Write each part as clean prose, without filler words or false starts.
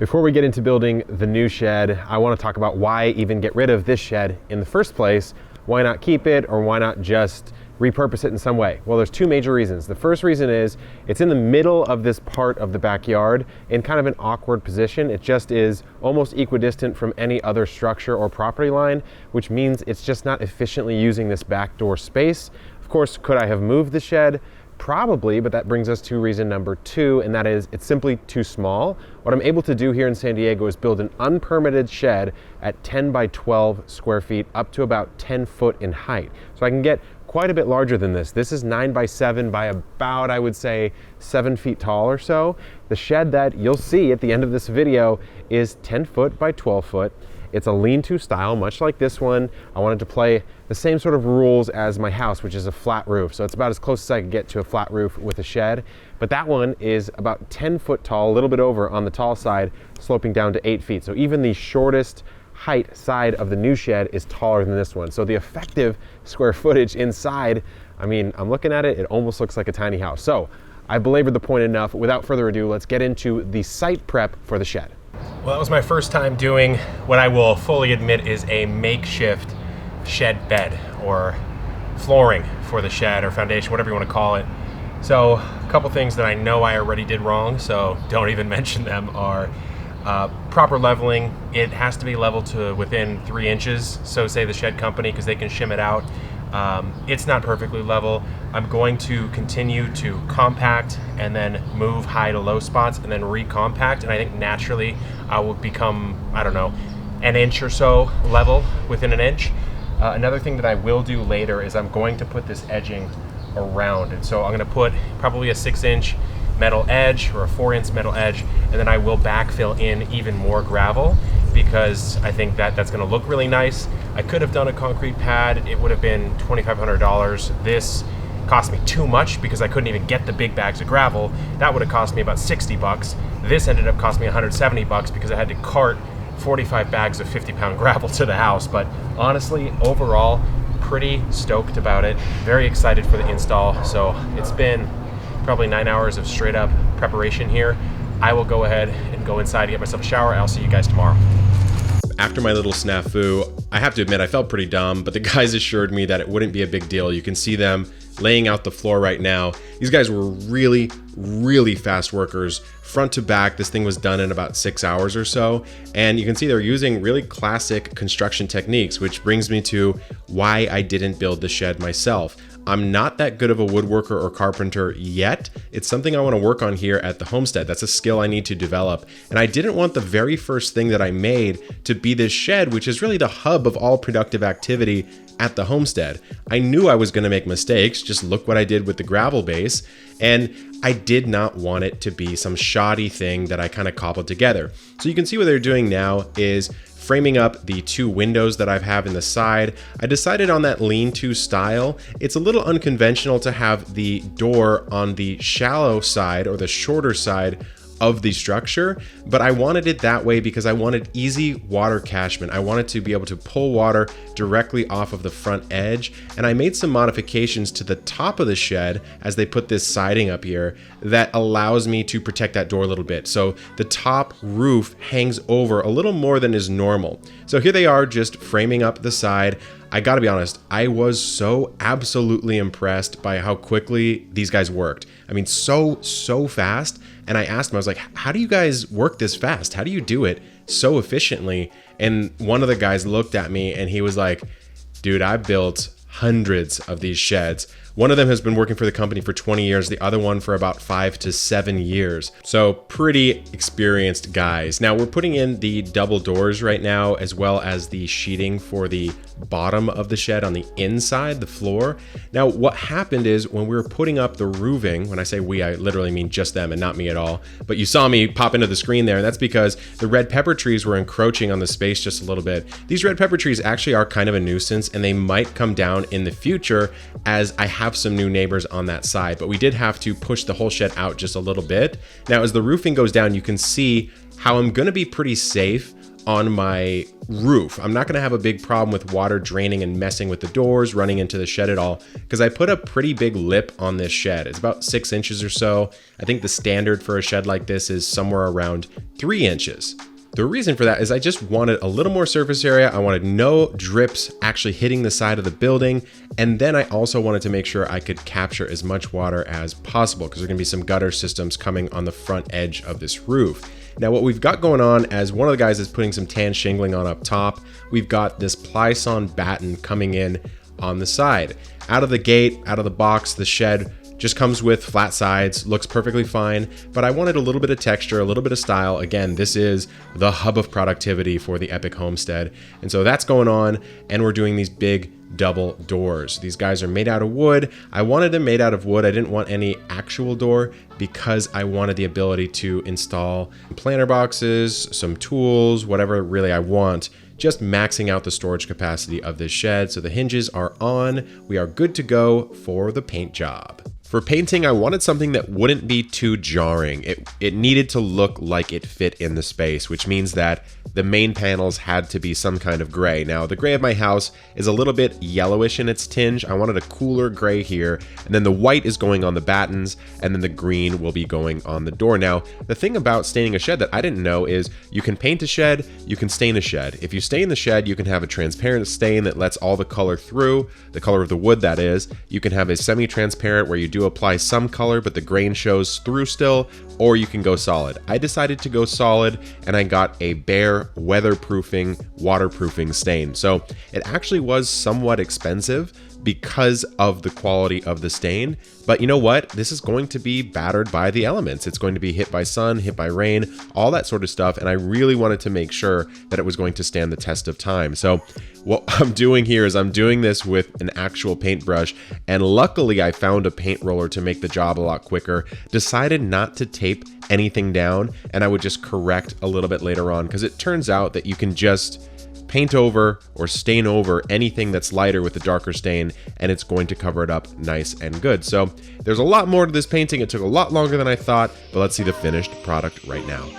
Before we get into building the new shed, I want to talk about why even get rid of this shed in the first place. Why not keep it, or why not just repurpose it in some way? Well, there's two major reasons. The first reason is it's in the middle of this part of the backyard in kind of an awkward position. It just is almost equidistant from any other structure or property line, which means it's just not efficiently using this back door space. Of course, could I have moved the shed? Probably, but that brings us to reason number two, and that is it's simply too small. What I'm able to do here in San Diego is build an unpermitted shed at 10 by 12 square feet, up to about 10 foot in height. So I can get quite a bit larger than this. This is 9 by 7 by about, I would say, 7 feet tall or so. The shed that you'll see at the end of this video is 10 foot by 12 foot. It's a lean-to style, much like this one. I wanted to play the same sort of rules as my house, which is a flat roof. So it's about as close as I could get to a flat roof with a shed. But that one is about 10 foot tall, a little bit over on the tall side, sloping down to 8 feet. So even the shortest height side of the new shed is taller than this one. So the effective square footage inside, I mean, I'm looking at it, it almost looks like a tiny house. So I belabored the point enough. Without further ado, let's get into the site prep for the shed. Well, that was my first time doing what I will fully admit is a makeshift shed bed or flooring for the shed or foundation, whatever you want to call it. So a couple things that I know I already did wrong, so don't even mention them, are proper leveling. It has to be leveled to within 3 inches, so say the shed company, because they can shim it out. It's not perfectly level. I'm going to continue to compact and then move high to low spots and then recompact, and I think naturally I will become, I don't know, an inch or so level within an inch. Another thing that I will do later is I'm going to put this edging around, and so I'm going to put probably a 6-inch metal edge or a 4-inch metal edge, and then I will backfill in even more gravel, because I think that that's going to look really nice. I could have done a concrete pad. It would have been $2,500. This cost me too much because I couldn't even get the big bags of gravel. That would have cost me about 60 bucks. This ended up costing me 170 bucks because I had to cart 45 bags of 50-pound gravel to the house. But honestly, overall, pretty stoked about it. Very excited for the install. So it's been probably 9 hours of straight up preparation here. I will go ahead and go inside to get myself a shower. I'll see you guys tomorrow. After my little snafu, I have to admit I felt pretty dumb, but the guys assured me that it wouldn't be a big deal. You can see them laying out the floor right now. These guys were really, really fast workers. Front to back, this thing was done in about 6 hours or so. And you can see they're using really classic construction techniques, which brings me to why I didn't build the shed myself. I'm not that good of a woodworker or carpenter yet. It's something I want to work on here at the homestead. That's a skill I need to develop. And I didn't want the very first thing that I made to be this shed, which is really the hub of all productive activity at the homestead. I knew I was going to make mistakes. Just look what I did with the gravel base. And I did not want it to be some shoddy thing that I kind of cobbled together. So you can see what they're doing now is framing up the 2 windows that I have in the side. I decided on that lean-to style. It's a little unconventional to have the door on the shallow side or the shorter side of the structure, but I wanted it that way because I wanted easy water catchment. I wanted to be able to pull water directly off of the front edge, and I made some modifications to the top of the shed as they put this siding up here that allows me to protect that door a little bit. So the top roof hangs over a little more than is normal. So here they are just framing up the side. I gotta be honest, I was so absolutely impressed by how quickly these guys worked. I mean, so fast. And I asked them, I was like, how do you guys work this fast? How do you do it so efficiently? And one of the guys looked at me and he was like, dude, I built hundreds of these sheds. One of them has been working for the company for 20 years, the other one for about 5 to 7 years. So pretty experienced guys. Now we're putting in the double doors right now, as well as the sheeting for the bottom of the shed on the inside, the floor. Now what happened is when we were putting up the roofing, when I say we, I literally mean just them and not me at all, but you saw me pop into the screen there, and that's because the red pepper trees were encroaching on the space just a little bit. These red pepper trees actually are kind of a nuisance, and they might come down in the future as I have some new neighbors on that side, but we did have to push the whole shed out just a little bit. Now, as the roofing goes down, you can see how I'm going to be pretty safe on my roof. I'm not gonna have a big problem with water draining and messing with the doors, running into the shed at all, because I put a pretty big lip on this shed. It's about 6 inches or so. I think the standard for a shed like this is somewhere around 3 inches. The reason for that is I just wanted a little more surface area. I wanted no drips actually hitting the side of the building. And then I also wanted to make sure I could capture as much water as possible, because there's gonna be some gutter systems coming on the front edge of this roof. Now what we've got going on, as one of the guys is putting some tan shingling on up top, we've got this Plyson batten coming in on the side. Out of the gate, out of the box, the shed just comes with flat sides, looks perfectly fine, but I wanted a little bit of texture, a little bit of style. Again, this is the hub of productivity for the Epic Homestead. And so that's going on, and we're doing these big double doors. These guys are made out of wood. I wanted them made out of wood. I didn't want any actual door because I wanted the ability to install planter boxes, some tools, whatever really I want, just maxing out the storage capacity of this shed. So the hinges are on. We are good to go for the paint job. For painting, I wanted something that wouldn't be too jarring. It needed to look like it fit in the space, which means that the main panels had to be some kind of gray. Now, the gray of my house is a little bit yellowish in its tinge. I wanted a cooler gray here, and then the white is going on the battens, and then the green will be going on the door. Now, the thing about staining a shed that I didn't know is you can paint a shed, you can stain a shed. If you stain the shed, you can have a transparent stain that lets all the color through, the color of the wood that is. You can have a semi-transparent where you do apply some color but the grain shows through still, or you can go solid. I decided to go solid, and I got a bare weatherproofing, waterproofing stain. So it actually was somewhat expensive because of the quality of the stain. But you know what? This is going to be battered by the elements. It's going to be hit by sun, hit by rain, all that sort of stuff. And I really wanted to make sure that it was going to stand the test of time. So what I'm doing here is I'm doing this with an actual paintbrush. And luckily I found a paint roller to make the job a lot quicker. Decided not to tape anything down, and I would just correct a little bit later on, because it turns out that you can just paint over or stain over anything that's lighter with the darker stain, and it's going to cover it up nice and good. So there's a lot more to this painting. It took a lot longer than I thought, but let's see the finished product right now.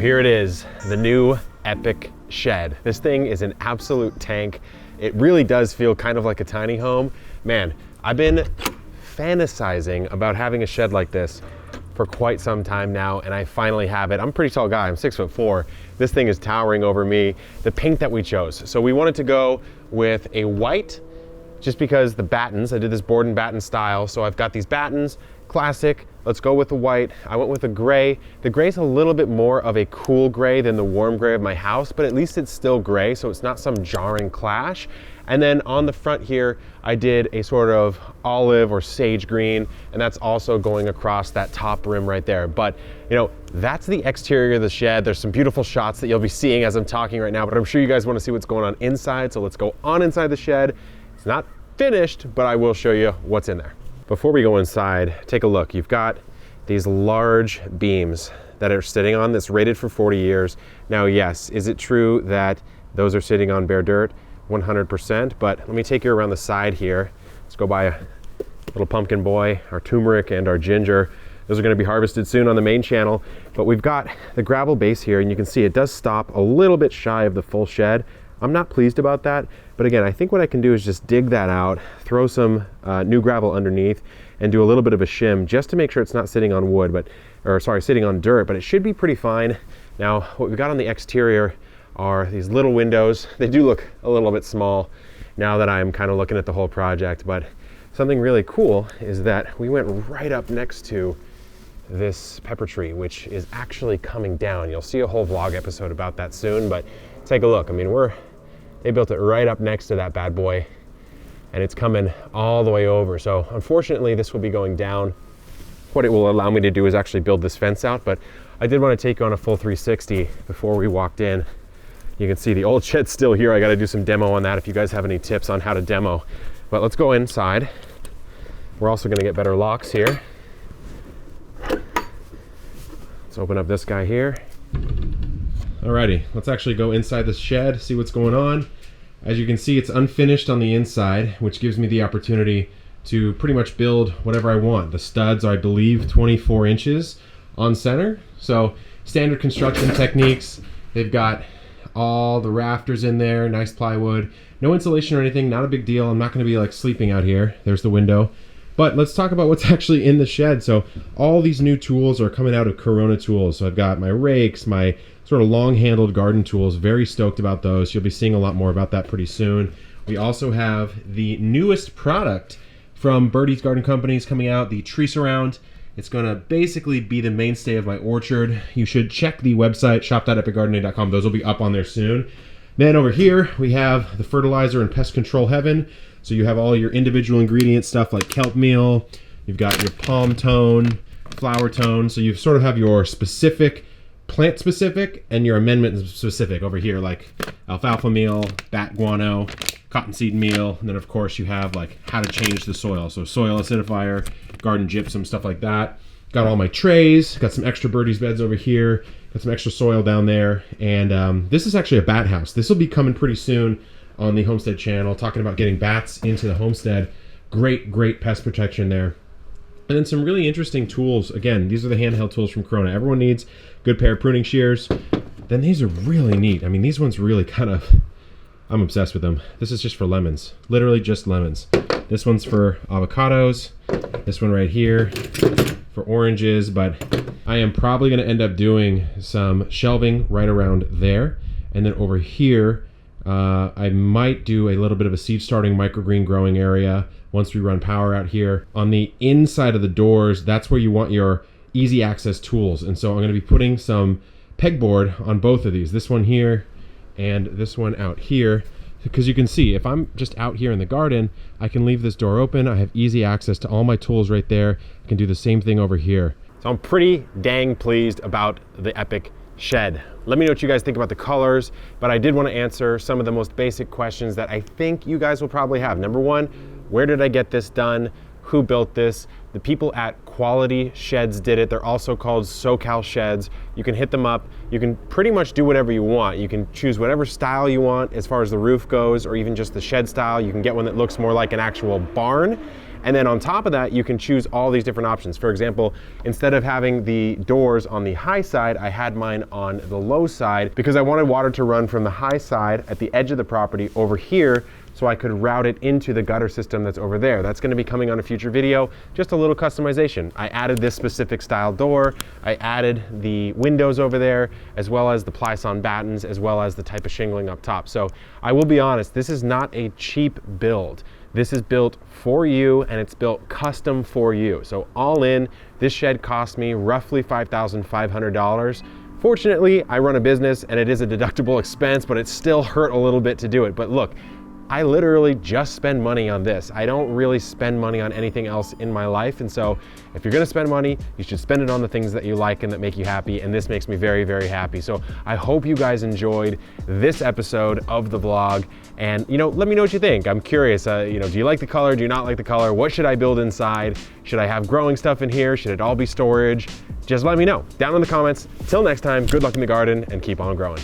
Here it is, the new Epic shed. This thing is an absolute tank. It really does feel kind of like a tiny home. Man, I've been fantasizing about having a shed like this for quite some time now, and I finally have it. I'm a pretty tall guy, I'm 6'4". This thing is towering over me. The paint that we chose. So we wanted to go with a white, just because the battens, I did this board and batten style. So I've got these battens, classic. Let's go with the white. I went with a gray. The gray's a little bit more of a cool gray than the warm gray of my house, but at least it's still gray, so it's not some jarring clash. And then on the front here, I did a sort of olive or sage green, and that's also going across that top rim right there. But you know, that's the exterior of the shed. There's some beautiful shots that you'll be seeing as I'm talking right now, but I'm sure you guys want to see what's going on inside, so let's go on inside the shed. It's not finished, but I will show you what's in there. Before we go inside, take a look. You've got these large beams that are sitting on this, rated for 40 years. Now, yes, is it true that those are sitting on bare dirt? 100%, but let me take you around the side here. Let's go by a little pumpkin boy, our turmeric and our ginger. Those are gonna be harvested soon on the main channel, but we've got the gravel base here, and you can see it does stop a little bit shy of the full shed. I'm not pleased about that, but again, I think what I can do is just dig that out, throw some new gravel underneath, and do a little bit of a shim just to make sure it's not sitting on wood, sitting on dirt, but it should be pretty fine. Now, what we've got on the exterior are these little windows. They do look a little bit small now that I'm kind of looking at the whole project, but something really cool is that we went right up next to this pepper tree, which is actually coming down. You'll see a whole vlog episode about that soon, but take a look. I mean, they built it right up next to that bad boy, and it's coming all the way over. So unfortunately, this will be going down. What it will allow me to do is actually build this fence out, but I did want to take you on a full 360 before we walked in You can see the old shed's still here. I got to do some demo on that if you guys have any tips on how to demo. But let's go inside. We're also going to get better locks here. Let's open up this guy here. Alrighty, let's actually go inside the shed, see what's going on. As you can see, it's unfinished on the inside, which gives me the opportunity to pretty much build whatever I want. The studs are, I believe, 24 inches on center. So standard construction techniques. They've got all the rafters in there, nice plywood. No insulation or anything, not a big deal. I'm not gonna be like sleeping out here. There's the window. But let's talk about what's actually in the shed. So all these new tools are coming out of Corona Tools. So I've got my rakes, my sort of long-handled garden tools. Very stoked about those. You'll be seeing a lot more about that pretty soon. We also have the newest product from Birdie's Garden Companies coming out, the Tree Surround. It's gonna basically be the mainstay of my orchard. You should check the website, shop.epicgardening.com. Those will be up on there soon. Then over here, we have the fertilizer and pest control heaven. So you have all your individual ingredient stuff like kelp meal. You've got your palm tone, flower tone. So you sort of have your specific, plant specific, and your amendment specific over here, like alfalfa meal, bat guano, cottonseed meal, and then of course you have like how to change the soil. So soil acidifier, garden gypsum, stuff like that. Got all my trays, got some extra Birdie's beds over here, got some extra soil down there, and this is actually a bat house. This will be coming pretty soon on the Homestead channel, talking about getting bats into the homestead. Great pest protection there. And then some really interesting tools. Again, these are the handheld tools from Corona. Everyone needs a good pair of pruning shears. Then these are really neat. I mean, these ones really kind of, I'm obsessed with them. This is just for lemons, literally just lemons. This one's for avocados. This one right here for oranges, but I am probably gonna end up doing some shelving right around there. And then over here, I might do a little bit of a seed starting microgreen growing area once we run power out here. On the inside of the doors, that's where you want your easy access tools. And so I'm gonna be putting some pegboard on both of these, this one here and this one out here, because you can see if I'm just out here in the garden, I can leave this door open. I have easy access to all my tools right there. I can do the same thing over here. So I'm pretty dang pleased about the Epic shed. Let me know what you guys think about the colors, but I did want to answer some of the most basic questions that I think you guys will probably have. Number one, where did I get this done? Who built this? The people at Quality Sheds did it. They're also called SoCal Sheds. You can hit them up. You can pretty much do whatever you want. You can choose whatever style you want as far as the roof goes, or even just the shed style. You can get one that looks more like an actual barn. And then on top of that, you can choose all these different options. For example, instead of having the doors on the high side, I had mine on the low side because I wanted water to run from the high side at the edge of the property over here so I could route it into the gutter system that's over there. That's gonna be coming on a future video, just a little customization. I added this specific style door, I added the windows over there, as well as the Plyson battens, as well as the type of shingling up top. So I will be honest, this is not a cheap build. This is built for you and it's built custom for you. So all in, this shed cost me roughly $5,500. Fortunately, I run a business and it is a deductible expense, but it still hurt a little bit to do it. But look, I literally just spend money on this. I don't really spend money on anything else in my life. And so if you're gonna spend money, you should spend it on the things that you like and that make you happy. And this makes me very, very happy. So I hope you guys enjoyed this episode of the vlog. And let me know what you think. I'm curious, do you like the color? Do you not like the color? What should I build inside? Should I have growing stuff in here? Should it all be storage? Just let me know down in the comments. Till next time, good luck in the garden and keep on growing.